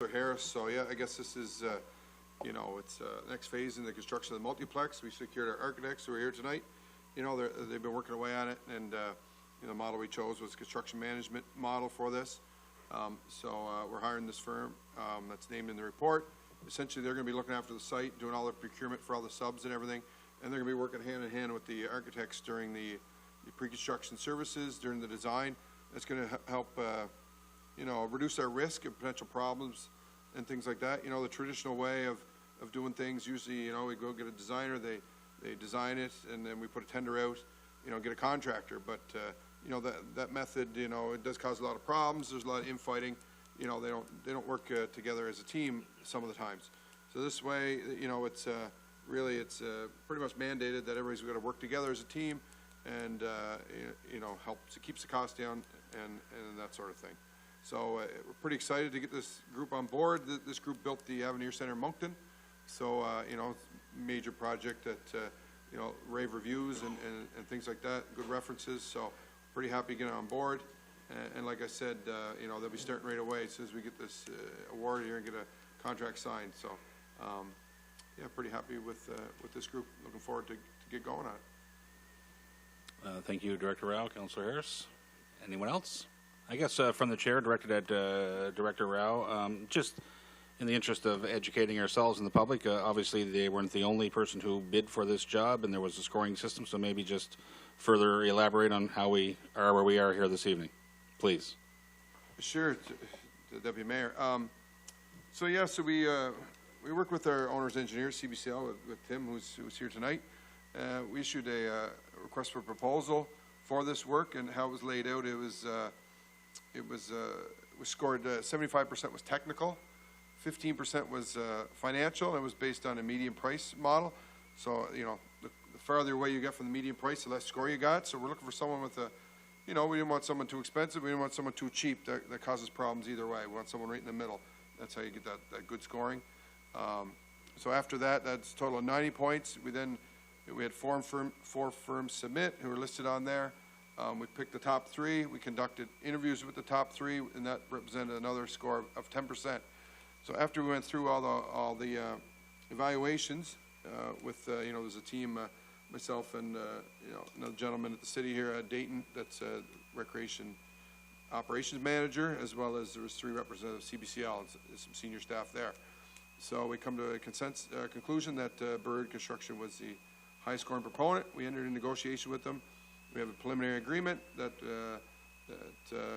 Harris. So yeah, I guess this is, you know, it's next phase in the construction of the multiplex. We secured our architects who are here tonight. You know, they've been working away on it, and you know, the model we chose was construction management model for this. We're hiring this firm that's named in the report. Essentially, they're going to be looking after the site, doing all the procurement for all the subs and everything, and they're going to be working hand in hand with the architects during the pre-construction services, during the design. That's going to help you know, reduce our risk of potential problems and things like that. You know, the traditional way of doing things, usually, you know, we go get a designer, they design it, and then we put a tender out, you know, get a contractor. But, you know, that method, you know, it does cause a lot of problems. There's a lot of infighting. You know, they don't work together as a team some of the times. So this way, you know, it's really, it's pretty much mandated that everybody's got to work together as a team, and, you know, keeps the cost down and that sort of thing. So we're pretty excited to get this group on board. This group built the Avenir Center in Moncton. So, you know, major project that, you know, rave reviews and things like that, good references. So pretty happy to get on board. And like I said, you know, they'll be starting right away as soon as we get this award here and get a contract signed. So, yeah, pretty happy with this group. Looking forward to get going on it. Thank you, Director Rao. Councillor Harris. Anyone else? I guess from the chair, directed at Director Rao, just in the interest of educating ourselves and the public, obviously they weren't the only person who bid for this job, and there was a scoring system, so maybe just further elaborate on how we are where we are here this evening, please. Sure, Deputy Mayor. So yeah, so we work with our owner's engineer, CBCL, with Tim, who's here tonight. We issued a request for proposal for this work, and how it was laid out, it was scored 75% was technical, 15% was financial, and it was based on a median price model. So, you know, the farther away you get from the median price, the less score you got. So we're looking for someone with a, you know, we didn't want someone too expensive, we didn't want someone too cheap. That causes problems either way. We want someone right in the middle. That's how you get that good scoring. So after that, that's a total of 90 points. We had four firms submit who were listed on there. We picked the top three. We conducted interviews with the top three, and that represented another score of 10%. So after we went through all the evaluations with, you know, there's a team, myself and, you know, another gentleman at the city here at Dayton that's a recreation operations manager, as well as there was 3 representatives of CBCL and some senior staff there. So we come to a conclusion that Bird Construction was the highest scoring proponent. We entered in negotiation with them. We have a preliminary agreement that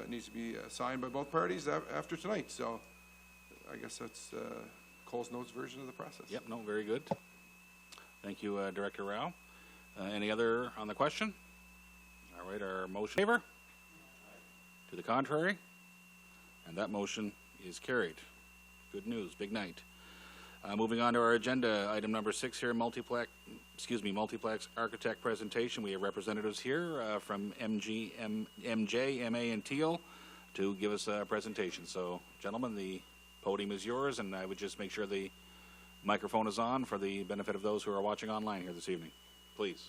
needs to be signed by both parties after tonight. So I guess that's Cole's Notes version of the process. Yep, no, very good. Thank you, Director Rao. Any other on the question? All right, our motion favor? To the contrary? And that motion is carried. Good news, big night. Moving on to our agenda, item number 6 here, multiplex architect presentation. We have representatives here from MJ, MA, and Teal to give us a presentation. So, gentlemen, the podium is yours, and I would just make sure the microphone is on for the benefit of those who are watching online here this evening. Please.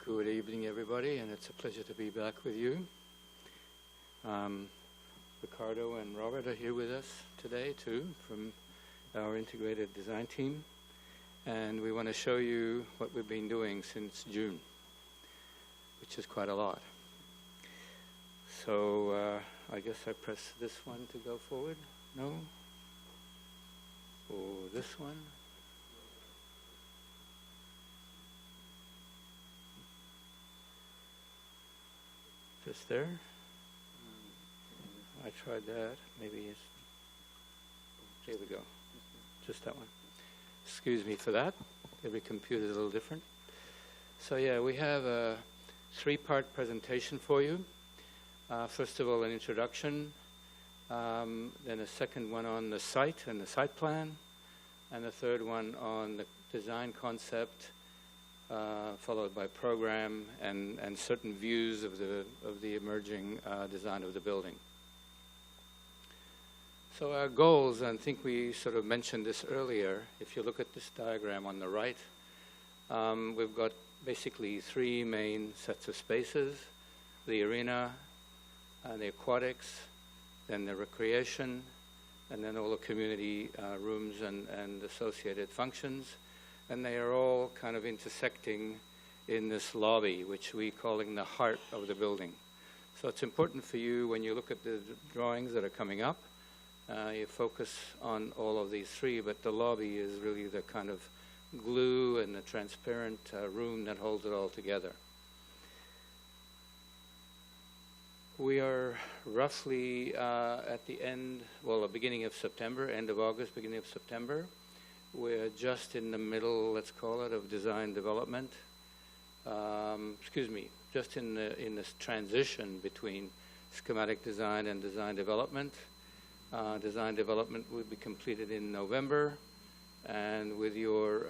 Good evening, everybody, and it's a pleasure to be back with you. Ricardo and Robert are here with us today, too, from our integrated design team, and we want to show you what we've been doing since June, which is quite a lot. So I guess I press this one to go forward. No? Or this one? Just there? I tried that. Maybe it's... Here we go. Just that one. Excuse me for that. Every computer is a little different. So yeah, we have a three-part presentation for you. First of all, an introduction, then a second one on the site and the site plan, and a third one on the design concept, followed by program and certain views of the emerging design of the building. So our goals, and I think we sort of mentioned this earlier, if you look at this diagram on the right, we've got basically three main sets of spaces: the arena, the aquatics, then the recreation, and then all the community rooms and associated functions. And they are all kind of intersecting in this lobby, which we're calling the heart of the building. So it's important for you, when you look at the drawings that are coming up, you focus on all of these three, but the lobby is really the kind of glue and the transparent room that holds it all together. We are roughly at the end, well, the beginning of September, end of August, beginning of September. We're just in the middle, let's call it, of design development. Just in this transition between schematic design and design development. Design development will be completed in November, and with your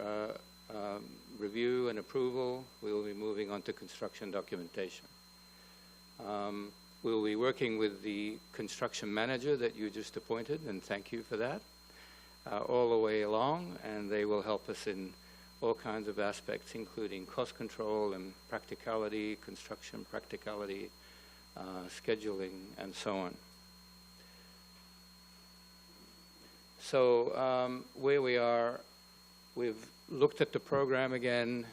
review and approval, we will be moving on to construction documentation. We'll be working with the construction manager that you just appointed, and thank you for that, all the way along, and they will help us in all kinds of aspects, including cost control and practicality, construction practicality, scheduling, and so on. So where we are, we've looked at the program again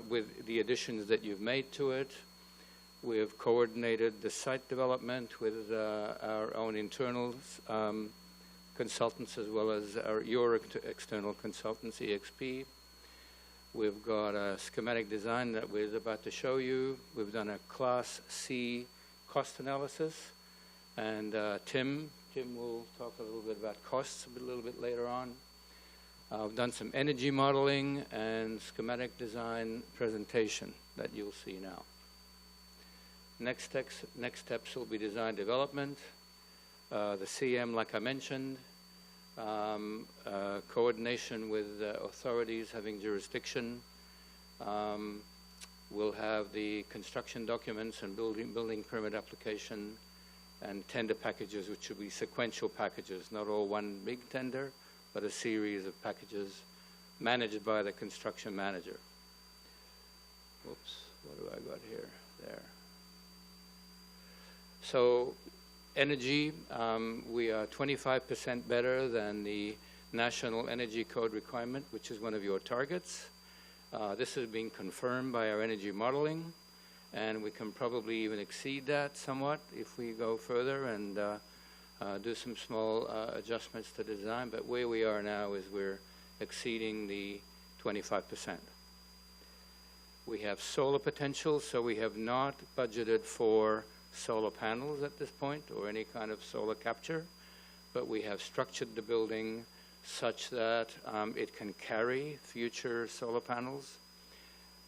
with the additions that you've made to it. We've coordinated the site development with our own internal consultants, as well as your external consultants, EXP. We've got a schematic design that we're about to show you. We've done a Class C cost analysis, and Tim will talk a little bit about costs a little bit later on. I've done some energy modeling and schematic design presentation that you'll see now. Next steps will be design development, the CM, like I mentioned, coordination with authorities having jurisdiction. We'll have the construction documents and building permit application, and tender packages, which will be sequential packages, not all one big tender, but a series of packages managed by the construction manager. Whoops, what do I got here? There. So energy, we are 25% better than the National Energy Code requirement, which is one of your targets. This has been confirmed by our energy modeling, and we can probably even exceed that somewhat if we go further and do some small adjustments to design. But where we are now is we're exceeding the 25%. We have solar potential, so we have not budgeted for solar panels at this point or any kind of solar capture, but we have structured the building such that it can carry future solar panels.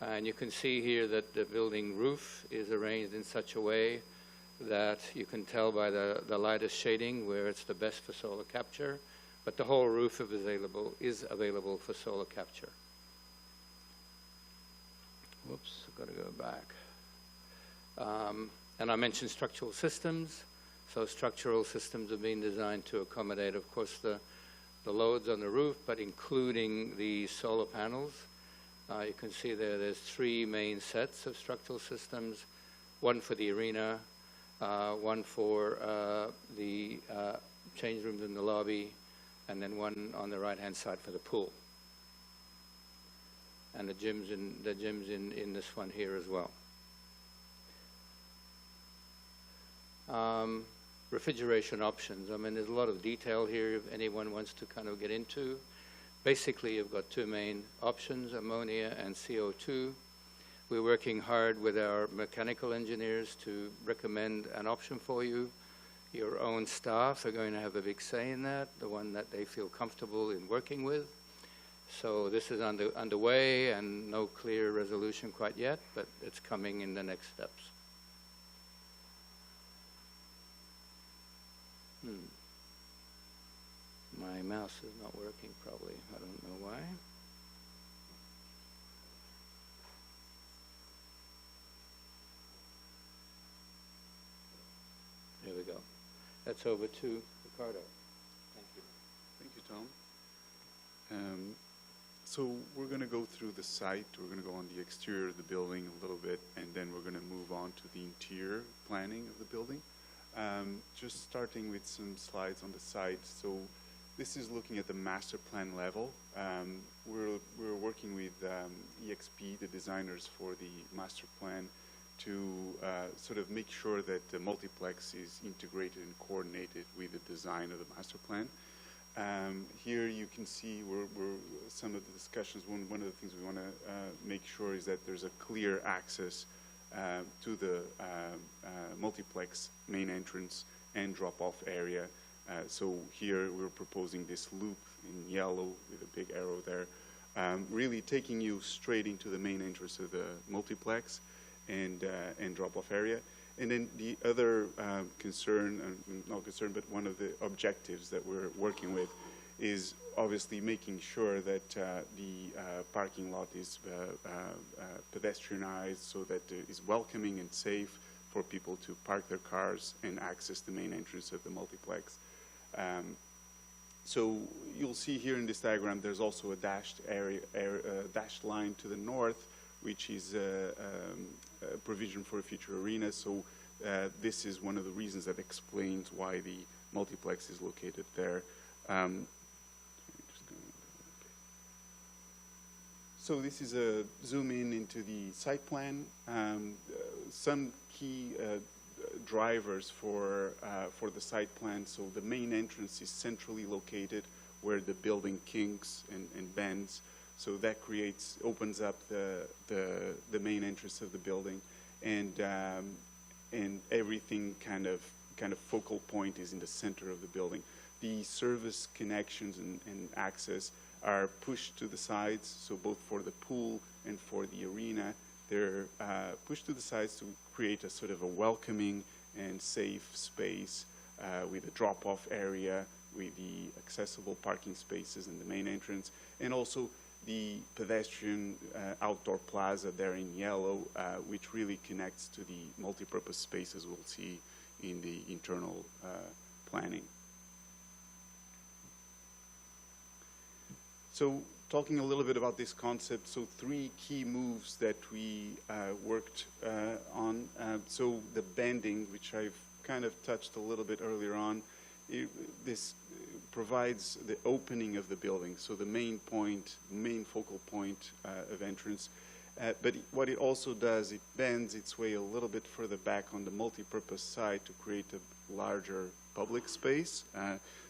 And you can see here that the building roof is arranged in such a way that you can tell by the lightest shading where it's the best for solar capture, but the whole roof is available for solar capture. Whoops, I've got to go back. And I mentioned structural systems. So structural systems have been designed to accommodate, of course, the loads on the roof, but including the solar panels. You can see there's three main sets of structural systems, one for the arena, one for the change rooms in the lobby, and then one on the right-hand side for the pool. And the gyms in this one here as well. Refrigeration options. I mean, there's a lot of detail here if anyone wants to kind of get into. Basically, you've got two main options, ammonia and CO2. We're working hard with our mechanical engineers to recommend an option for you. Your own staff are going to have a big say in that, the one that they feel comfortable in working with. So this is underway and no clear resolution quite yet, but it's coming in the next steps. My mouse is not working probably. I don't know why. There we go. That's over to Ricardo. Thank you. Thank you, Tom. So we're going to go through the site. We're going to go on the exterior of the building a little bit, and then we're going to move on to the interior planning of the building. Just starting with some slides on the site. So this is looking at the master plan level. We're working with EXP, the designers for the master plan, to sort of make sure that the multiplex is integrated and coordinated with the design of the master plan. Here you can see some of the discussions. One of the things we want to make sure is that there's a clear access to the multiplex main entrance and drop-off area. So here we're proposing this loop in yellow with a big arrow there, really taking you straight into the main entrance of the multiplex and drop-off area. And then the other concern, not concern, but one of the objectives that we're working with is obviously making sure that the parking lot is pedestrianized so that it is welcoming and safe for people to park their cars and access the main entrance of the multiplex. So you'll see here in this diagram there's also a dashed dashed line to the north, which is a provision for a future arena. So this is one of the reasons that explains why the multiplex is located there. So this is a zoom in into the site plan. Some key drivers for the site plan. So the main entrance is centrally located where the building kinks and bends. So that opens up the main entrance of the building, and everything kind of focal point is in the center of the building. The service connections and access are pushed to the sides, so both for the pool and for the arena, they're pushed to the sides to create a sort of a welcoming and safe space with a drop-off area, with the accessible parking spaces in the main entrance, and also the pedestrian outdoor plaza there in yellow, which really connects to the multi-purpose spaces we'll see in the internal planning. So talking a little bit about this concept, so 3 key moves that we worked on. So the bending, which I've kind of touched a little bit earlier on, this provides the opening of the building, so the main focal point of entrance. But what it also does, it bends its way a little bit further back on the multi-purpose side to create a larger public space.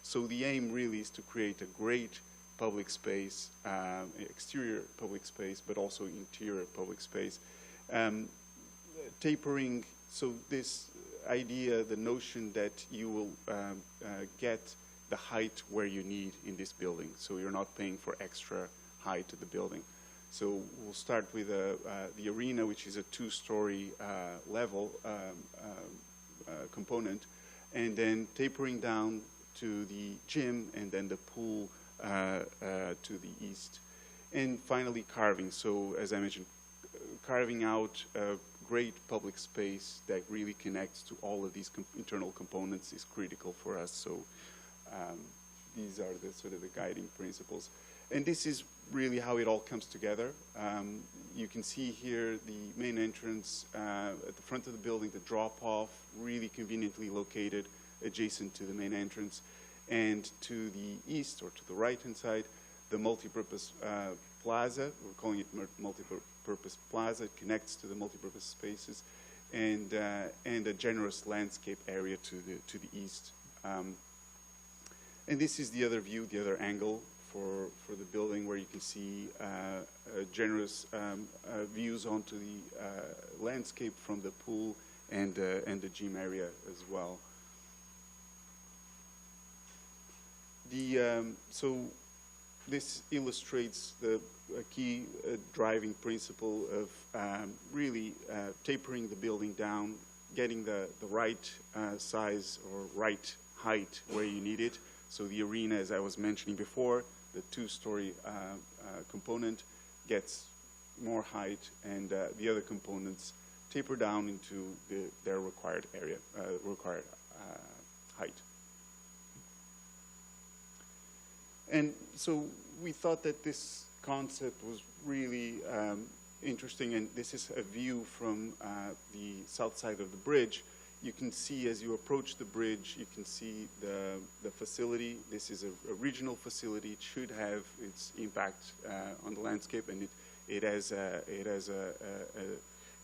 So the aim really is to create a great public space, exterior public space, but also interior public space. Tapering, so this idea, the notion that you will get the height where you need in this building, so you're not paying for extra height to the building. So we'll start with the arena, which is a 2-story level component, and then tapering down to the gym and then the pool to the east. And finally carving, so as I mentioned, carving out a great public space that really connects to all of these internal components is critical for us. So these are the sort of the guiding principles. And this is really how it all comes together. You can see here the main entrance at the front of the building, the drop-off, really conveniently located adjacent to the main entrance. And to the east, or to the right-hand side, the multi-purpose plaza. We're calling it multi-purpose plaza. It connects to the multi-purpose spaces, and a generous landscape area to the east. And this is the other view, the other angle for the building, where you can see generous views onto the landscape from the pool and the gym area as well. So this illustrates the key driving principle of really tapering the building down, getting the right size or right height where you need it. So the arena, as I was mentioning before, the two-story component gets more height, and the other components taper down into their required area, required height. And so we thought that this concept was really interesting, and this is a view from the south side of the bridge. You can see as you approach the bridge, you can see the facility. This is a regional facility. It should have its impact on the landscape, and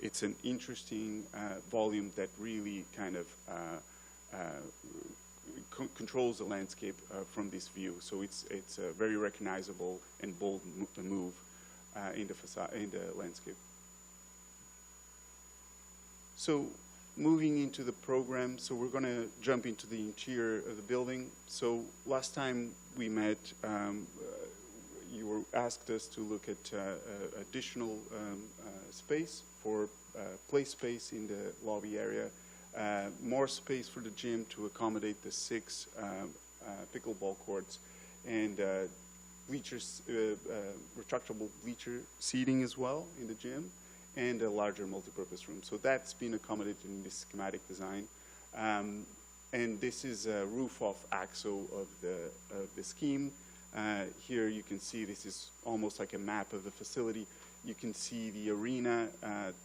it's an interesting volume that really kind of controls the landscape from this view. So it's a very recognizable and bold move in the landscape. So moving into the program, so we're going to jump into the interior of the building. So last time we met, you were asked us to look at additional space for play space in the lobby area, more space for the gym to accommodate the 6 pickleball courts, and bleachers, retractable bleacher seating as well in the gym, and a larger multipurpose room. So that's been accommodated in this schematic design. And this is a roof-off axle of the scheme. Here you can see this is almost like a map of the facility. You can see the arena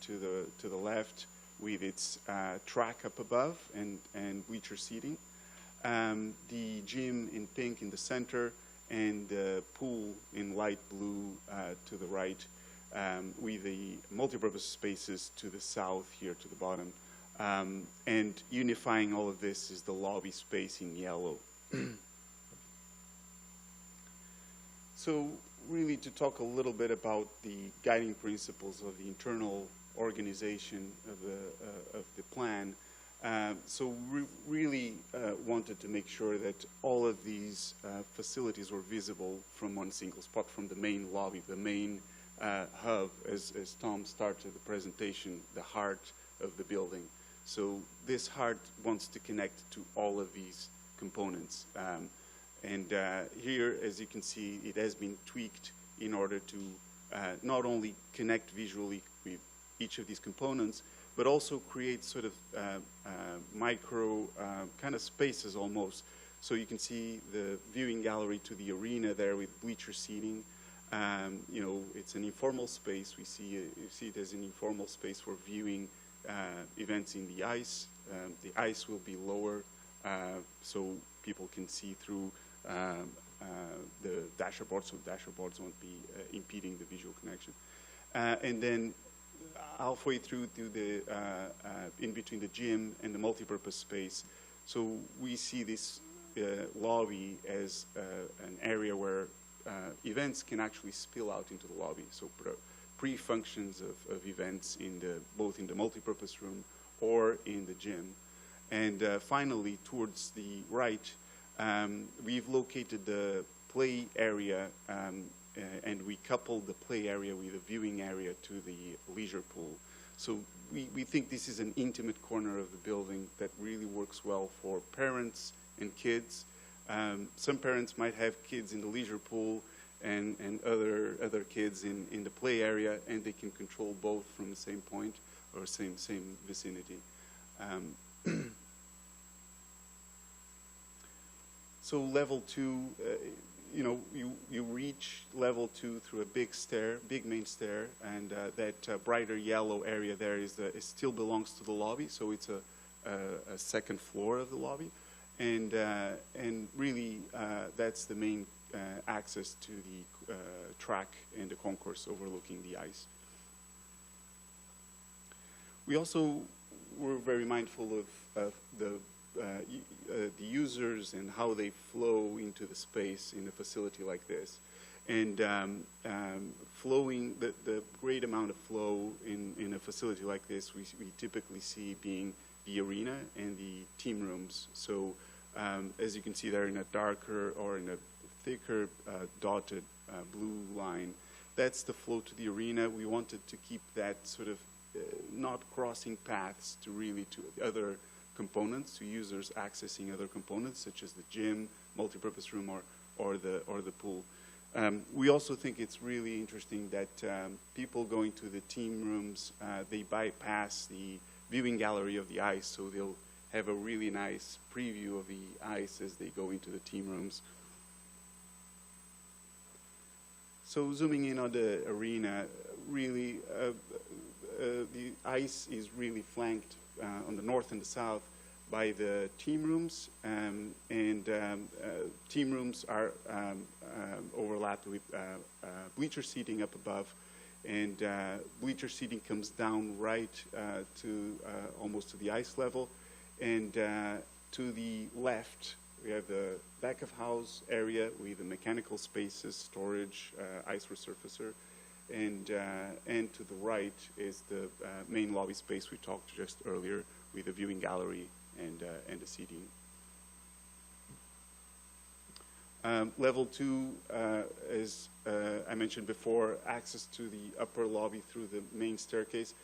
to the left with its track up above and bleacher seating. The gym in pink in the center, and the pool in light blue to the right, with the multipurpose spaces to the south here to the bottom. And unifying all of this is the lobby space in yellow. So really to talk a little bit about the guiding principles of the internal organization of the plan. So we really wanted to make sure that all of these facilities were visible from one single spot, from the main lobby, the main hub, as Tom started the presentation, the heart of the building. So this heart wants to connect to all of these components. And here, as you can see, it has been tweaked in order to not only connect visually with each of these components, but also create sort of micro kind of spaces almost. So you can see the viewing gallery to the arena there with bleacher seating. You know, it's an informal space. We see it as an informal space for viewing events in the ice. The ice will be lower, so people can see through the dashboard, so dashboards won't be impeding the visual connection. And then halfway through to the in between the gym and the multipurpose space, so we see this lobby as an area where events can actually spill out into the lobby. So pre-functions of events in both in the multipurpose room or in the gym. And finally, towards the right, we've located the play area, and we coupled the play area with a viewing area to the leisure pool. So we think this is an intimate corner of the building that really works well for parents and kids. Some parents might have kids in the leisure pool and other kids in the play area, and they can control both from the same point or same vicinity. So level 2, you know, you reach level 2 through a big main stair, and that brighter yellow area there it still belongs to the lobby, so it's a second floor of the lobby, and really that's the main access to the track and the concourse overlooking the ice. We also were very mindful of the users and how they flow into the space in a facility like this. And flowing, the great amount of flow in a facility like this, we typically see being the arena and the team rooms. So as you can see there, in a darker or in a thicker dotted blue line, that's the flow to the arena. We wanted to keep that sort of not crossing paths to other components, to users accessing other components such as the gym, multipurpose room, or the pool. We also think it's really interesting that people going to the team rooms, they bypass the viewing gallery of the ice, so they'll have a really nice preview of the ice as they go into the team rooms. So zooming in on the arena, really, the ice is really flanked on the north and the south by the team rooms, and team rooms are overlapped with bleacher seating up above, and bleacher seating comes down right to almost to the ice level, and to the left we have the back of house area with the mechanical spaces, storage, ice resurfacer, and to the right is the main lobby space we talked just earlier with the viewing gallery and the seating. Level 2 is, I mentioned before, access to the upper lobby through the main staircase,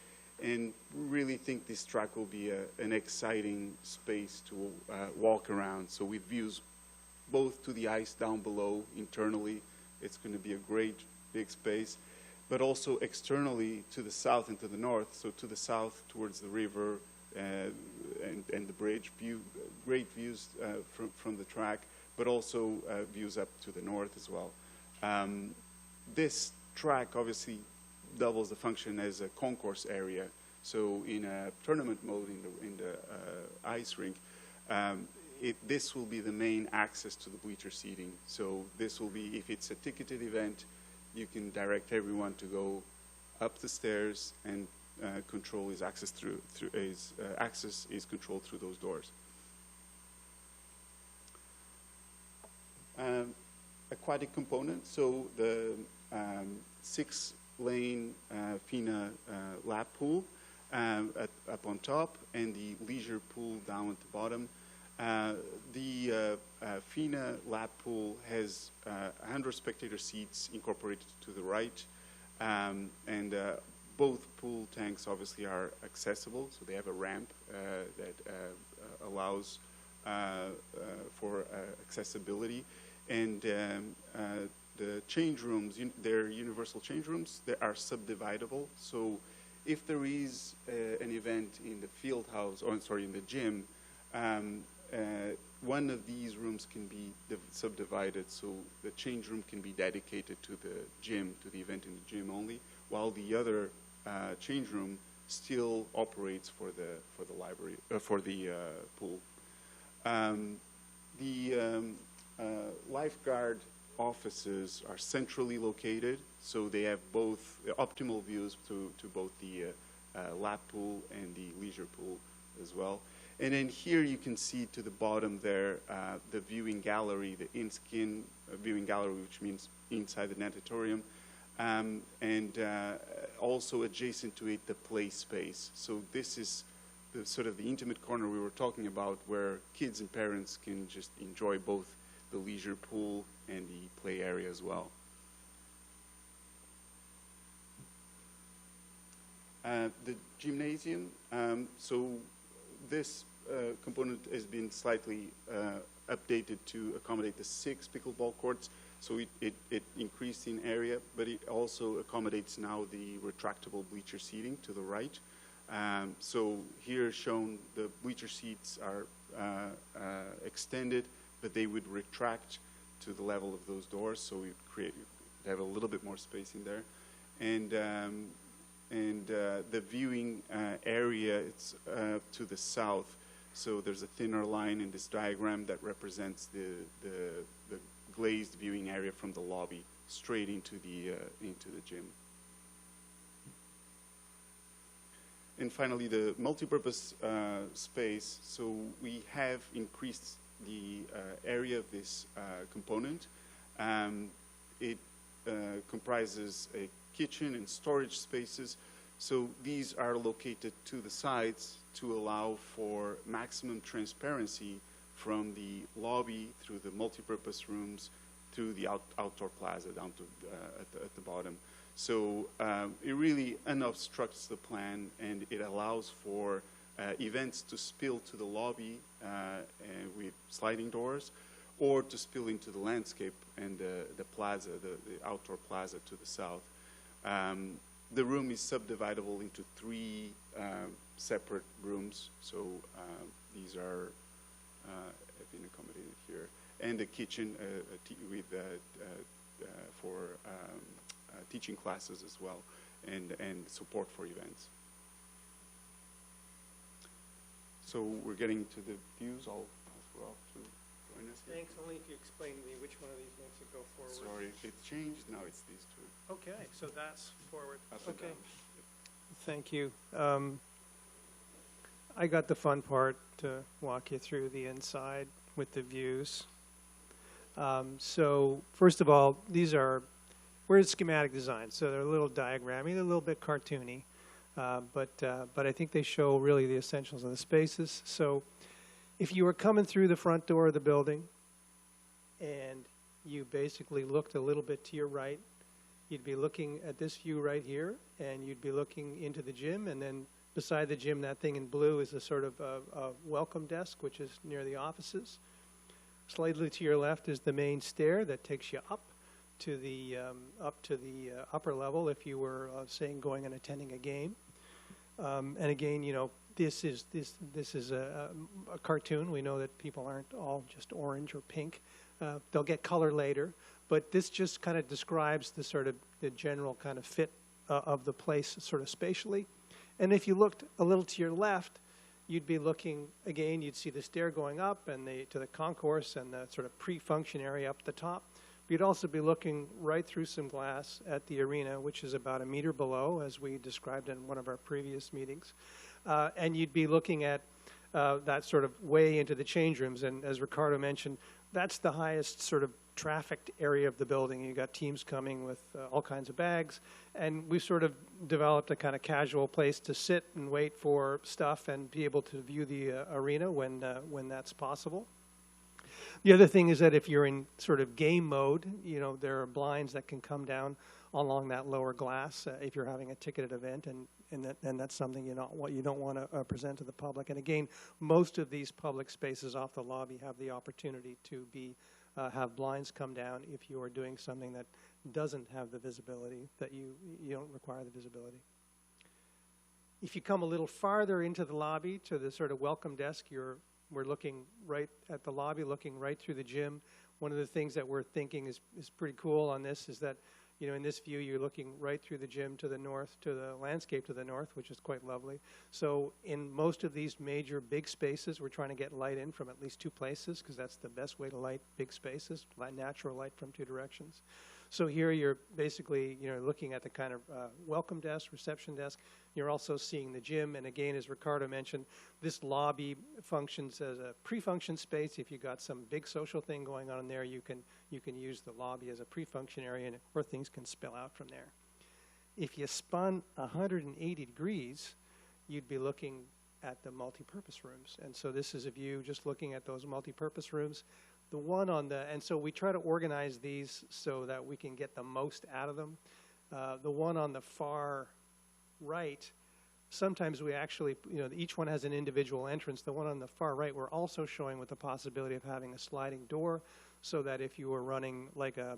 and we really think this track will be an exciting space to walk around. So with views both to the ice down below internally, it's going to be a great big space, but also externally to the south and to the north. So to the south towards the river and the bridge, great views from the track, but also views up to the north as well. This track obviously doubles the function as a concourse area. So in a tournament mode in the ice rink, this will be the main access to the bleacher seating. So this will be, if it's a ticketed event, you can direct everyone to go up the stairs, and control is access access is controlled through those doors. Aquatic component, so the 6-lane FINA lap pool up on top, and the leisure pool down at the bottom. The FINA lap pool has 100 spectator seats incorporated to the right, and both pool tanks obviously are accessible, so they have a ramp that allows for accessibility. And the change rooms, they're universal change rooms, they are subdividable. So if there is an event in the field house, or sorry, in the gym, one of these rooms can be subdivided, so the change room can be dedicated to the gym, to the event in the gym only, while the other change room still operates for the library, for the pool. Lifeguard offices are centrally located, so they have both optimal views to both the lap pool and the leisure pool as well. And then here you can see to the bottom there the viewing gallery, the in-skin viewing gallery, which means inside the natatorium, and also adjacent to it the play space. So this is the sort of the intimate corner we were talking about, where kids and parents can just enjoy both the leisure pool and the play area as well. The gymnasium, so this component has been slightly updated to accommodate the 6 pickleball courts, so it increased in area, but it also accommodates now the retractable bleacher seating to the right. So here shown, the bleacher seats are extended, but they would retract to the level of those doors, so we have a little bit more space in there. And the viewing area, it's to the south, so there's a thinner line in this diagram that represents the glazed viewing area from the lobby straight into the gym. And finally, the multipurpose space. So we have increased the area of this component. It comprises a kitchen and storage spaces. So these are located to the sides to allow for maximum transparency from the lobby through the multipurpose rooms to the outdoor plaza down to at the bottom. So it really unobstructs the plan, and it allows for events to spill to the lobby and with sliding doors, or to spill into the landscape and the plaza, the outdoor plaza to the south. The room is subdividable into 3 separate rooms, so these are have been accommodated here, and the kitchen with for teaching classes as well, and support for events. So we're getting to the views. I'll ask Ralph to join us here. Thanks, only if you explain to me which one of these makes it go forward. Sorry, it changed. Now it's these 2. Okay, so that's forward. Up and Okay, down. thank you. I got the fun part to walk you through the inside with the views. So first of all, we're schematic design, so they're a little diagrammy, they're a little bit cartoony, but I think they show really the essentials of the spaces. So if you were coming through the front door of the building and you basically looked a little bit to your right, you'd be looking at this view right here, and you'd be looking into the gym, and then beside the gym, that thing in blue is a sort of a welcome desk, which is near the offices. Slightly to your left is the main stair that takes you up to the upper level if you were saying going and attending a game. And again, you know, this is a cartoon. We know that people aren't all just orange or pink. They'll get color later, but this just kind of describes the sort of the general kind of fit of the place sort of spatially. And if you looked a little to your left, you'd be looking, again, you'd see the stair going up and to the concourse and the sort of pre-function area up the top. But you'd also be looking right through some glass at the arena, which is about 1 meter below, as we described in one of our previous meetings. And you'd be looking at that sort of way into the change rooms. And as Ricardo mentioned, that's the highest sort of trafficked area of the building. You've got teams coming with all kinds of bags, and we've sort of developed a kind of casual place to sit and wait for stuff and be able to view the arena when that's possible. The other thing is that if you're in sort of game mode, you know, there are blinds that can come down along that lower glass if you're having a ticketed event, and that's something you don't want to present to the public. And again, most of these public spaces off the lobby have the opportunity to have blinds come down if you are doing something that doesn't have the visibility, that you don't require the visibility. If you come a little farther into the lobby to the sort of welcome desk, we're looking right at the lobby, looking right through the gym. One of the things that we're thinking is pretty cool on this is that, you know, in this view, you're looking right through the gym to the north, to the landscape to the north, which is quite lovely. So in most of these major big spaces, we're trying to get light in from at least 2 places, because that's the best way to light big spaces, natural light from 2 directions. So here you're basically, you know, looking at the kind of welcome desk, reception desk. You're also seeing the gym. And again, as Ricardo mentioned, this lobby functions as a pre-function space. If you've got some big social thing going on in there, you can use the lobby as a pre-function area, or things can spill out from there. If you spun 180 degrees, you'd be looking at the multi-purpose rooms. And so this is a view just looking at those multi-purpose rooms. The one on the, and so we try to organize these so that we can get the most out of them. The one on the far right, sometimes we actually, you know, each one has an individual entrance. The one on the far right, we're also showing with the possibility of having a sliding door, so that if you were running like a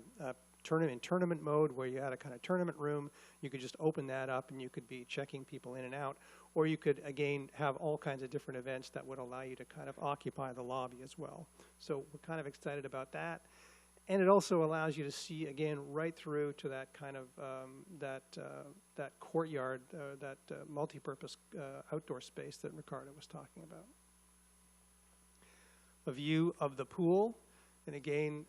tournament mode where you had a kind of tournament room, you could just open that up and you could be checking people in and out. Or you could, again, have all kinds of different events that would allow you to kind of occupy the lobby as well. So we're kind of excited about that. And it also allows you to see, again, right through to that kind of, that courtyard, that multi-purpose outdoor space that Ricardo was talking about. A view of the pool, and again,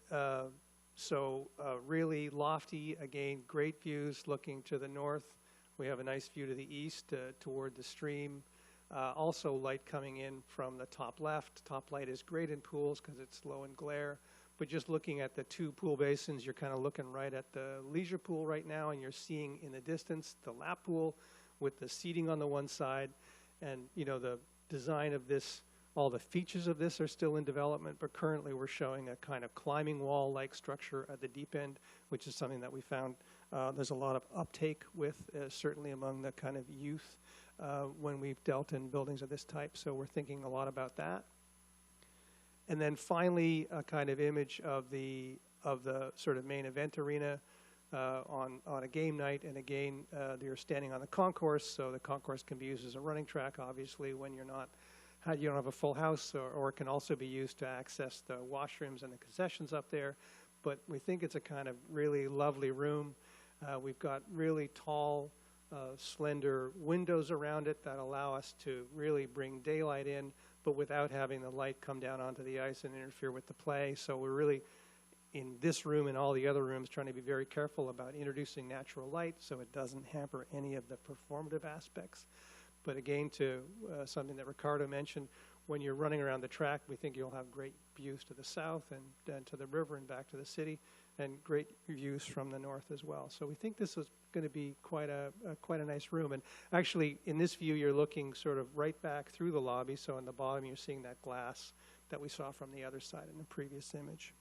really lofty, again, great views looking to the north. We have a nice view to the east toward the stream. Also light coming in from the top left. Top light is great in pools because it's low in glare. But just looking at the 2 pool basins, you're kind of looking right at the leisure pool right now, and you're seeing in the distance the lap pool with the seating on the one side. And, you know, the design of this All the features of this are still in development, but currently we're showing a kind of climbing wall-like structure at the deep end, which is something that we found there's a lot of uptake with, certainly among the kind of youth when we've dealt in buildings of this type. So we're thinking a lot about that. And then finally, a kind of image of the sort of main event arena on a game night. And again, you're standing on the concourse, so the concourse can be used as a running track, obviously, when you don't have a full house, or it can also be used to access the washrooms and the concessions up there. But we think it's a kind of really lovely room. We've got really tall, slender windows around it that allow us to really bring daylight in, but without having the light come down onto the ice and interfere with the play. So we're really, in this room and all the other rooms, trying to be very careful about introducing natural light so it doesn't hamper any of the performative aspects. But again, to something that Ricardo mentioned, when you're running around the track, we think you'll have great views to the south and to the river and back to the city, and great views from the north as well. So we think this is going to be quite a nice room. And actually, in this view, you're looking sort of right back through the lobby. So on the bottom, you're seeing that glass that we saw from the other side in the previous image.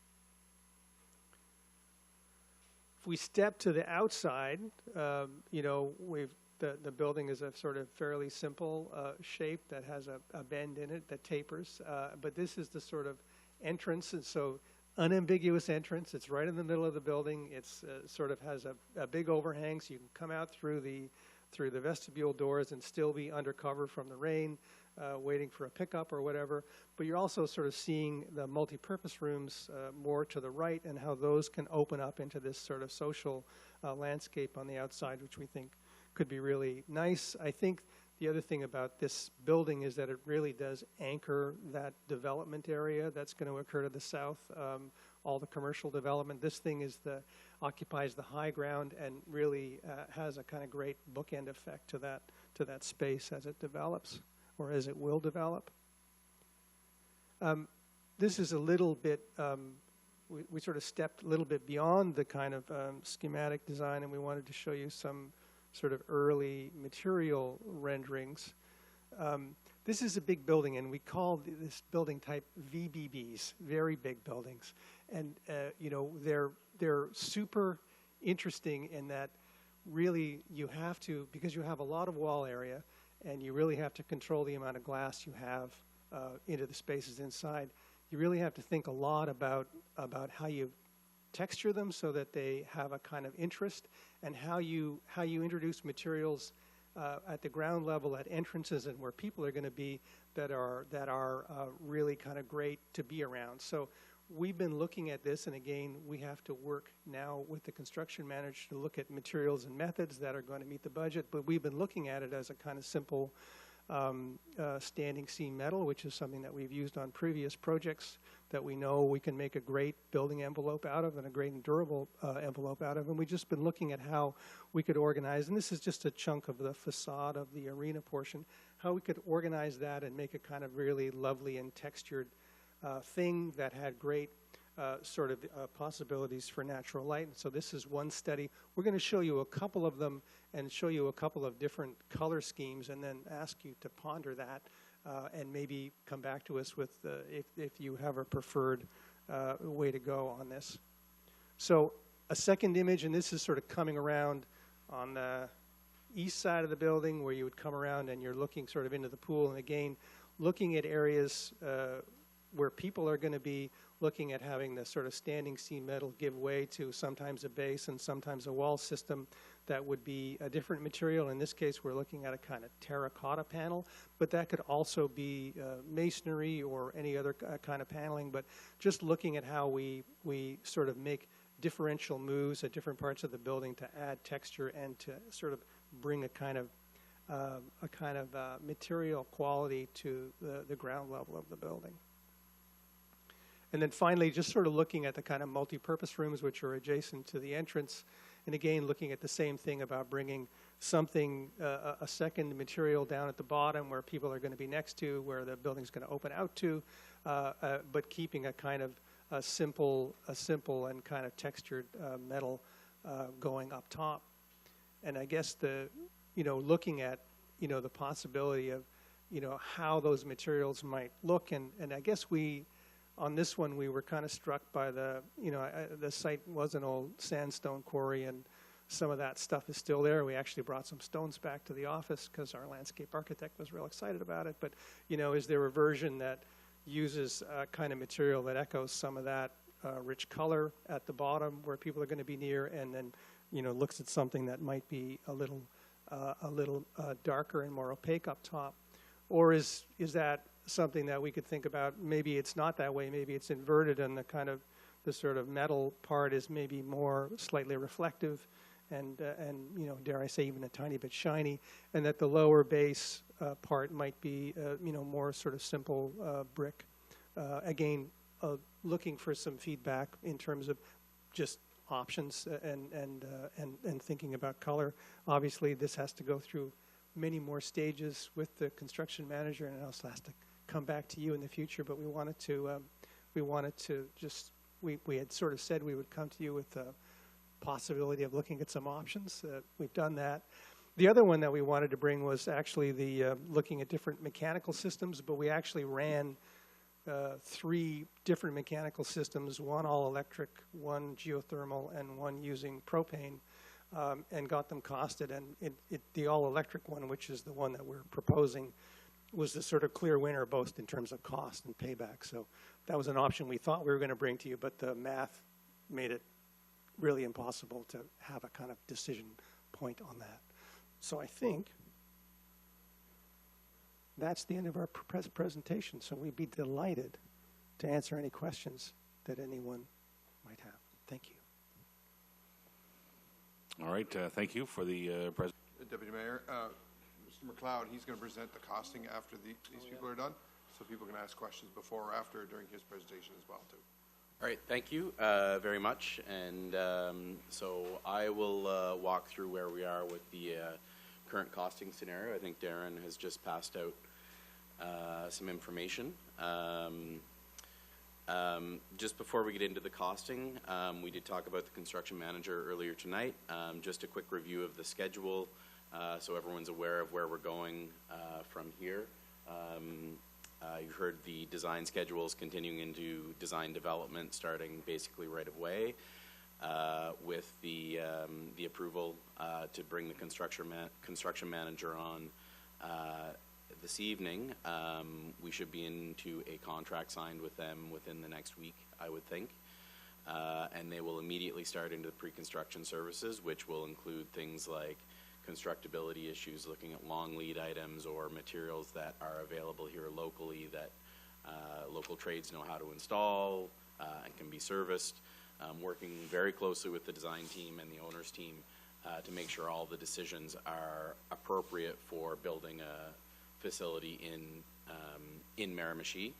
If we step to the outside, the building is a sort of fairly simple shape that has a bend in it that tapers. But this is the sort of entrance, and so unambiguous entrance. It's right in the middle of the building. It's sort of has a big overhang, so you can come out through the vestibule doors and still be undercover from the rain, waiting for a pickup or whatever. But you're also sort of seeing the multi-purpose rooms more to the right, and how those can open up into this sort of social landscape on the outside, which we think could be really nice. I think the other thing about this building is that it really does anchor that development area that's going to occur to the south, all the commercial development. This thing occupies the high ground and really has a kind of great bookend effect to that space as it develops, or as it will develop. This is a little bit, we sort of stepped a little bit beyond the kind of schematic design, and we wanted to show you some sort of early material renderings. This is a big building, and we call this building type VBBs, very big buildings. And they're super interesting in that really you have to, because you have a lot of wall area, and you really have to control the amount of glass you have into the spaces inside. You really have to think a lot about how you texture them so that they have a kind of interest, and how you introduce materials at the ground level at entrances and where people are going to be that are really kind of great to be around. So we've been looking at this, and again, we have to work now with the construction manager to look at materials and methods that are going to meet the budget, but we've been looking at it as a kind of simple standing seam metal, which is something that we've used on previous projects that we know we can make a great building envelope out of and a great and durable envelope out of. And we've just been looking at how we could organize, and this is just a chunk of the facade of the arena portion, how we could organize that and make a kind of really lovely and textured thing that had great sort of possibilities for natural light. And so this is one study. We're going to show you a couple of them and show you a couple of different color schemes, and then ask you to ponder that and maybe come back to us with if you have a preferred way to go on this. So a second image, and this is sort of coming around on the east side of the building, where you would come around and you're looking sort of into the pool, and again looking at areas where people are going to be, looking at having the sort of standing seam metal give way to sometimes a base and sometimes a wall system that would be a different material. In this case, we're looking at a kind of terracotta panel, but that could also be masonry or any other kind of paneling. But just looking at how we sort of make differential moves at different parts of the building to add texture and to sort of bring a kind of material quality to the ground level of the building. And then finally, just sort of looking at the kind of multi-purpose rooms which are adjacent to the entrance. And again, looking at the same thing about bringing something, a second material down at the bottom where people are going to be next to, where the building's going to open out to, but keeping a kind of a simple and kind of textured metal going up top. And I guess looking at, the possibility of how those materials might look. And I guess on this one, we were kind of struck by the site was an old sandstone quarry, and some of that stuff is still there. We actually brought some stones back to the office because our landscape architect was real excited about it. But, is there a version that uses a kind of material that echoes some of that rich color at the bottom where people are going to be near, and then, looks at something that might be a little darker and more opaque up top? Or is that something that we could think about? Maybe it's not that way. Maybe it's inverted, and the sort of metal part is maybe more slightly reflective, and dare I say even a tiny bit shiny, and that the lower base part might be more sort of simple brick. Again, looking for some feedback in terms of just options and thinking about color. Obviously, this has to go through many more stages with the construction manager, and it also has to come back to you in the future. But we wanted to just we had sort of said we would come to you with the possibility of looking at some options. We've done that. The other one that we wanted to bring was actually the looking at different mechanical systems, but we actually ran 3 different mechanical systems, one all electric, one geothermal, and one using propane, and got them costed. And the all electric one, which is the one that we're proposing, was the sort of clear winner both in terms of cost and payback. So that was an option we thought we were going to bring to you, but the math made it really impossible to have a kind of decision point on that. So I think that's the end of our presentation. So we'd be delighted to answer any questions that anyone might have. Thank you. All right, thank you for the presentation. Deputy Mayor, Mr. McLeod, he's going to present the costing after these people are done, so people can ask questions before or after during his presentation as well, too. All right, thank you very much. And so I will walk through where we are with the current costing scenario. I think Darren has just passed out some information. Just before we get into the costing, we did talk about the construction manager earlier tonight. Just a quick review of the schedule so everyone's aware of where we're going from here. You heard the design schedules continuing into design development starting basically right away with the approval to bring the construction manager on this evening. We should be into a contract signed with them within the next week, I would think. And they will immediately start into the pre-construction services, which will include things like constructability issues, looking at long lead items or materials that are available here locally that local trades know how to install and can be serviced, working very closely with the design team and the owner's team to make sure all the decisions are appropriate for building a facility in Miramichi,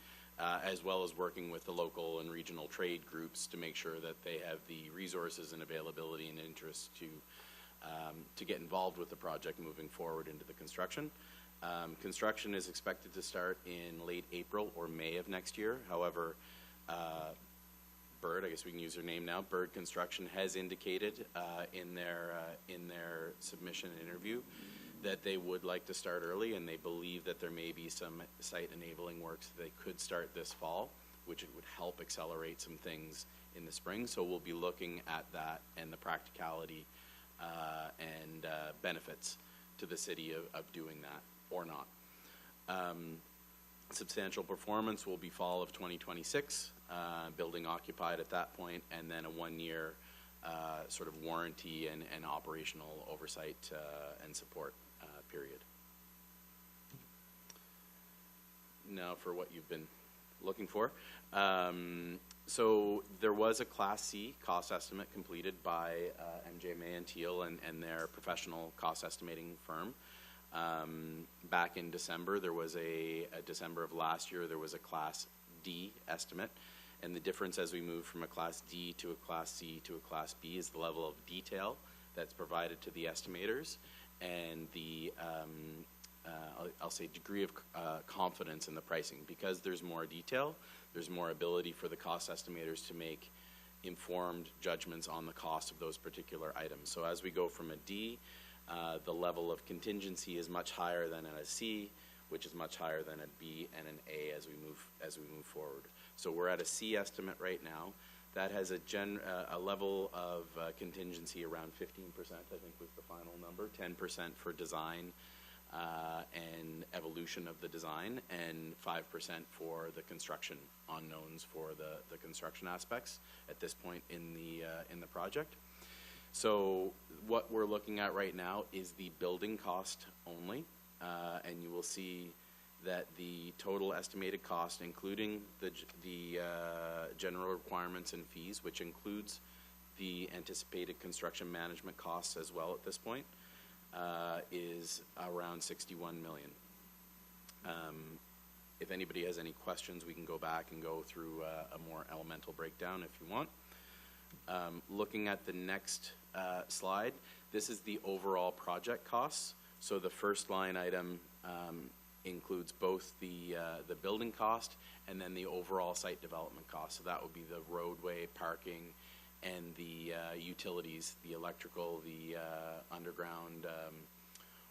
as well as working with the local and regional trade groups to make sure that they have the resources and availability and interest to get involved with the project moving forward into the construction. Construction is expected to start in late April or May of next year. However, Bird, I guess we can use their name now, Bird Construction has indicated in their submission interview that they would like to start early, and they believe that there may be some site enabling works that they could start this fall, which it would help accelerate some things in the spring. So we'll be looking at that and the practicality and benefits to the city of doing that or not. Substantial performance will be fall of 2026, building occupied at that point, and then a 1-year sort of warranty and operational oversight and support period. Now for what you've been looking for. So there was a Class C cost estimate completed by MJ May and Teal and their professional cost estimating firm. Back in December, there was December of last year, there was a Class D estimate. And the difference as we move from a Class D to a Class C to a Class B is the level of detail that's provided to the estimators and the, I'll say, degree of confidence in the pricing. Because there's more detail, there's more ability for the cost estimators to make informed judgments on the cost of those particular items. So as we go from a D, the level of contingency is much higher than at a C, which is much higher than a B and an A as we move forward. So we're at a C estimate right now. That has a level of contingency around 15%, I think was the final number, 10% for design and evolution of the design, and 5% for the construction unknowns for the construction aspects at this point in the project. So what we're looking at right now is the building cost only, and you will see that the total estimated cost, including the general requirements and fees, which includes the anticipated construction management costs as well at this point, is around $61 million. If anybody has any questions, we can go back and go through a more elemental breakdown if you want. Looking at the next slide, this is the overall project costs. So the first line item includes both the building cost and then the overall site development cost. So that would be the roadway, parking, and the utilities, the electrical, the underground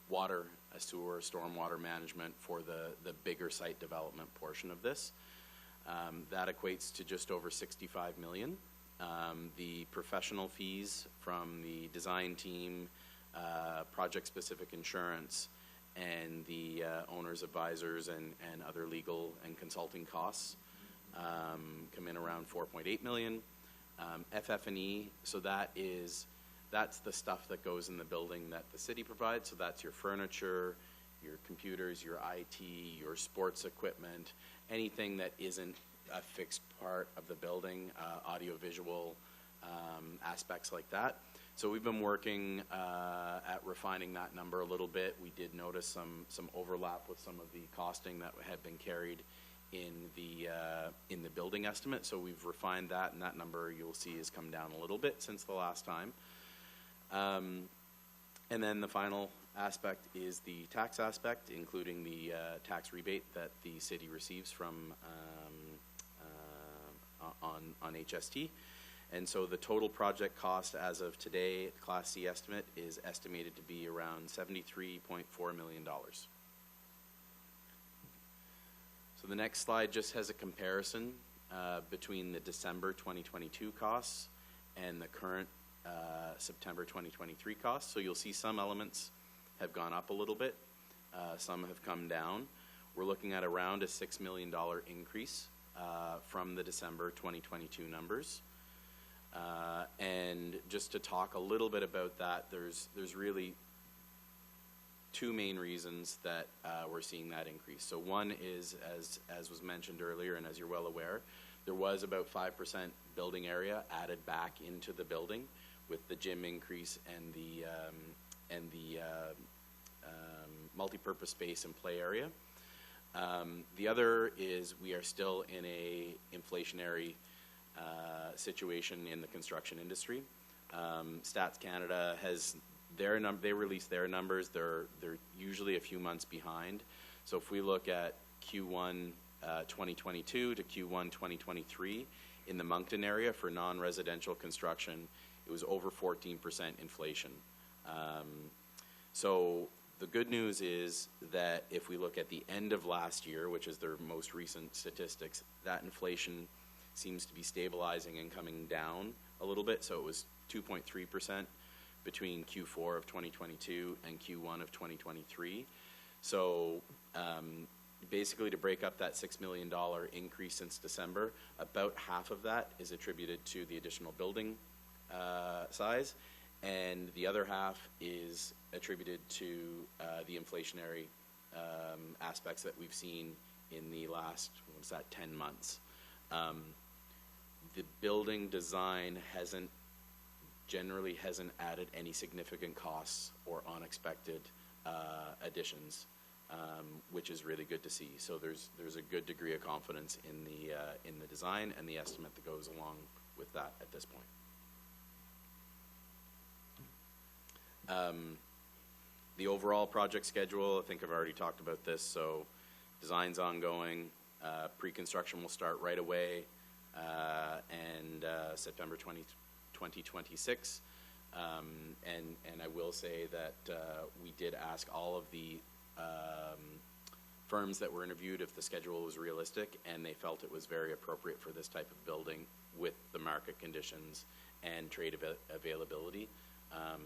water, sewer, stormwater management for the bigger site development portion of this. That equates to just over $65 million. The professional fees from the design team, project-specific insurance, and the owner's advisors and other legal and consulting costs come in around $4.8 million. FF&E, so that's the stuff that goes in the building that the city provides. So that's your furniture, your computers, your IT, your sports equipment, anything that isn't a fixed part of the building, audiovisual aspects like that. So we've been working at refining that number a little bit. We did notice some overlap with some of the costing that had been carried in the building estimate. So we've refined that, and that number you'll see has come down a little bit since the last time. And then the final aspect is the tax aspect, including the tax rebate that the city receives from on HST. And so the total project cost as of today, Class C estimate, is estimated to be around $73.4 million. So the next slide just has a comparison between the December 2022 costs and the current September 2023 costs. So you'll see some elements have gone up a little bit, some have come down. We're looking at around a $6 million increase from the December 2022 numbers. And just to talk a little bit about that, there's really two main reasons that we're seeing that increase. So one is, as was mentioned earlier, and as you're well aware, there was about 5% building area added back into the building with the gym increase and the multi-purpose space and play area. The other is we are still in a inflationary situation in the construction industry. Stats Canada has they release their numbers. They're usually a few months behind. So if we look at Q1 2022 to Q1 2023 in the Moncton area for non-residential construction, it was over 14% inflation. So the good news is that if we look at the end of last year, which is their most recent statistics, that inflation seems to be stabilizing and coming down a little bit. So it was 2.3% between Q4 of 2022 and Q1 of 2023. So basically, to break up that $6 million increase since December, about half of that is attributed to the additional building size, and the other half is attributed to the inflationary aspects that we've seen in the last, 10 months. The building design generally hasn't added any significant costs or unexpected additions, which is really good to see. So there's a good degree of confidence in the design and the estimate that goes along with that at this point. The overall project schedule, I think I've already talked about this. So design's ongoing, pre-construction will start right away, and September 2026. And I will say that we did ask all of the firms that were interviewed if the schedule was realistic, and they felt it was very appropriate for this type of building with the market conditions and trade availability.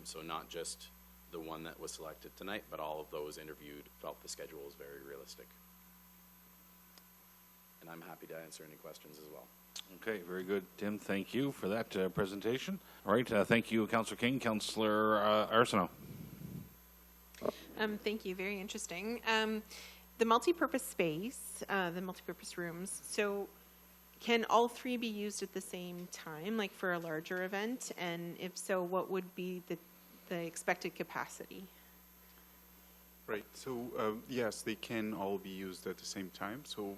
So not just the one that was selected tonight, but all of those interviewed felt the schedule was very realistic. And I'm happy to answer any questions as well. Okay, very good, Tim. Thank you for that presentation. All right, thank you, Councillor King. Councillor Arsenault. Thank you. Very interesting. The multi-purpose space, the multi-purpose rooms. So, can all three be used at the same time, like for a larger event? And if so, what would be the expected capacity? Right, so yes, they can all be used at the same time. So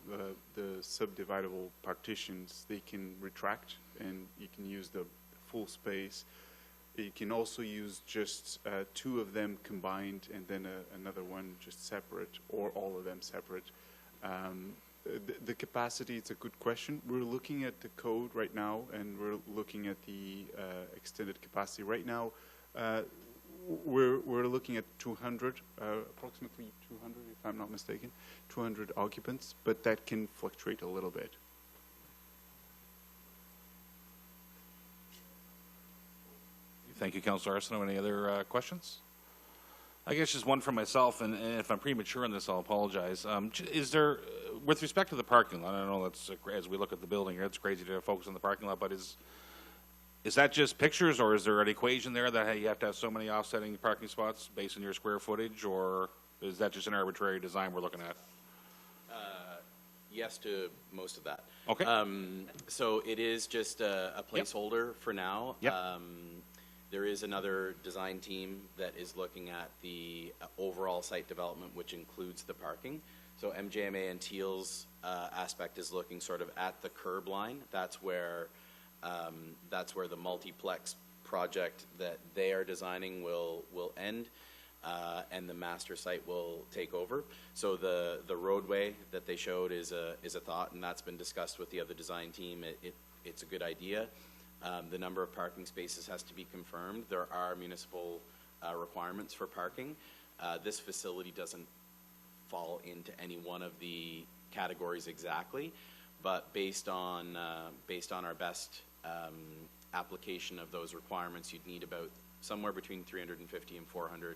the subdividable partitions, they can retract and you can use the full space. You can also use just two of them combined and then another one just separate, or all of them separate. The capacity, it's a good question. We're looking at the code right now, and we're looking at the extended capacity right now. We're looking at 200, approximately 200, if I'm not mistaken, 200 occupants, but that can fluctuate a little bit. Thank you, Councillor Arsenault. Any other questions? I guess just one for myself, and if I'm premature in this, I'll apologize. Is there, with respect to the parking lot, I know that's, as we look at the building here, it's crazy to focus on the parking lot, but is that just pictures, or is there an equation there that, hey, you have to have so many offsetting parking spots based on your square footage, or is that just an arbitrary design we're looking at? Yes to most of that. Okay. So it is just a placeholder for now. Yep. There is another design team that is looking at the overall site development, which includes the parking. So MJMA and Teal's aspect is looking sort of at the curb line. That's where the multiplex project that they are designing will end, and the master site will take over. So the roadway that they showed is a thought, and that's been discussed with the other design team. It's a good idea. The number of parking spaces has to be confirmed. There are municipal requirements for parking. This facility doesn't fall into any one of the categories exactly, but based on our best application of those requirements, you'd need about somewhere between 350 and 400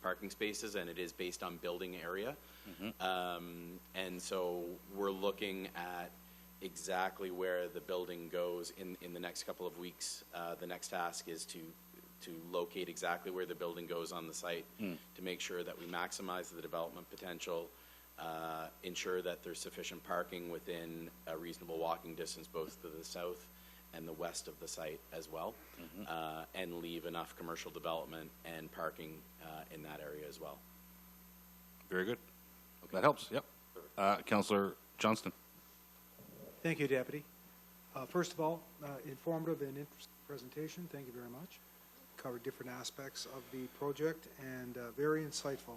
parking spaces, and it is based on building area. And so we're looking at exactly where the building goes in the next couple of weeks. The next task is to locate exactly where the building goes on the site to make sure that we maximize the development potential, ensure that there's sufficient parking within a reasonable walking distance both to the south and the west of the site as well, and leave enough commercial development and parking in that area as well. Very good. Okay. That helps, yep. Councillor Johnston. Thank you, Deputy. First of all, informative and interesting presentation. Thank you very much. Covered different aspects of the project and very insightful.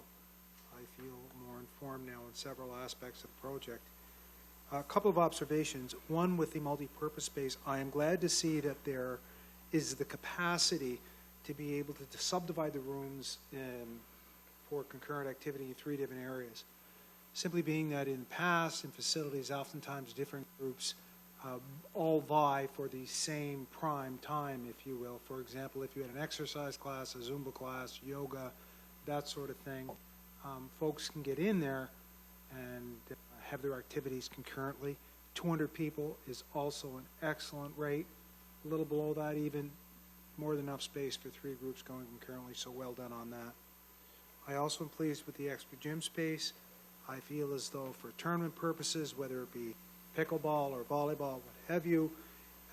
I feel more informed now on several aspects of the project. A couple of observations. One, with the multi-purpose space, I am glad to see that there is the capacity to be able to subdivide the rooms for concurrent activity in 3 different areas. Simply being that in the past, in facilities, oftentimes different groups all vie for the same prime time, if you will. For example, if you had an exercise class, a Zumba class, yoga, that sort of thing, folks can get in there and have their activities concurrently. 200 people is also an excellent rate. A little below that, even more than enough space for 3 groups going concurrently, so well done on that. I also am pleased with the extra gym space. I feel as though for tournament purposes, whether it be pickleball or volleyball, what have you,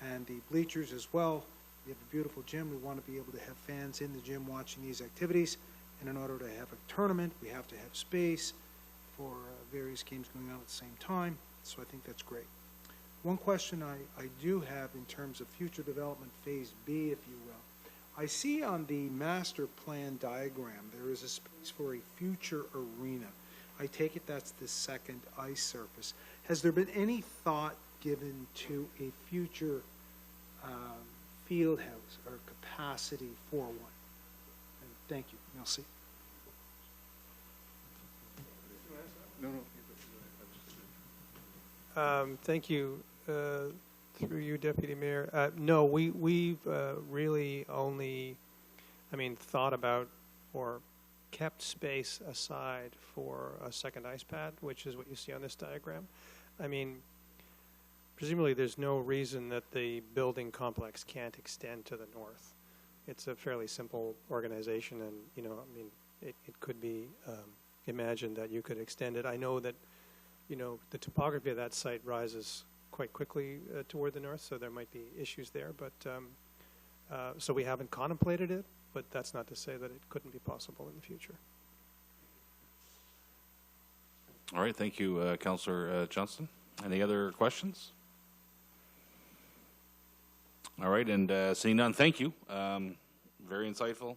and the bleachers as well, we have a beautiful gym. We want to be able to have fans in the gym watching these activities. And in order to have a tournament, we have to have space for various games going on at the same time. So I think that's great. One question I do have in terms of future development, Phase B, if you will. I see on the master plan diagram there is a space for a future arena. I take it that's the second ice surface. Has there been any thought given to a future field house or capacity for one? And thank you. Merci. No. Thank you. Through you, Deputy Mayor. No, we've really only, thought about or kept space aside for a second ice pad, which is what you see on this diagram. Presumably there's no reason that the building complex can't extend to the north. It's a fairly simple organization, and, it could be imagined that you could extend it. I know that, the topography of that site rises quite quickly toward the north, so there might be issues there, but so we haven't contemplated it, but that's not to say that it couldn't be possible in the future. All right, thank you, Councillor Johnston. Any other questions? All right, and seeing none, thank you. Very insightful.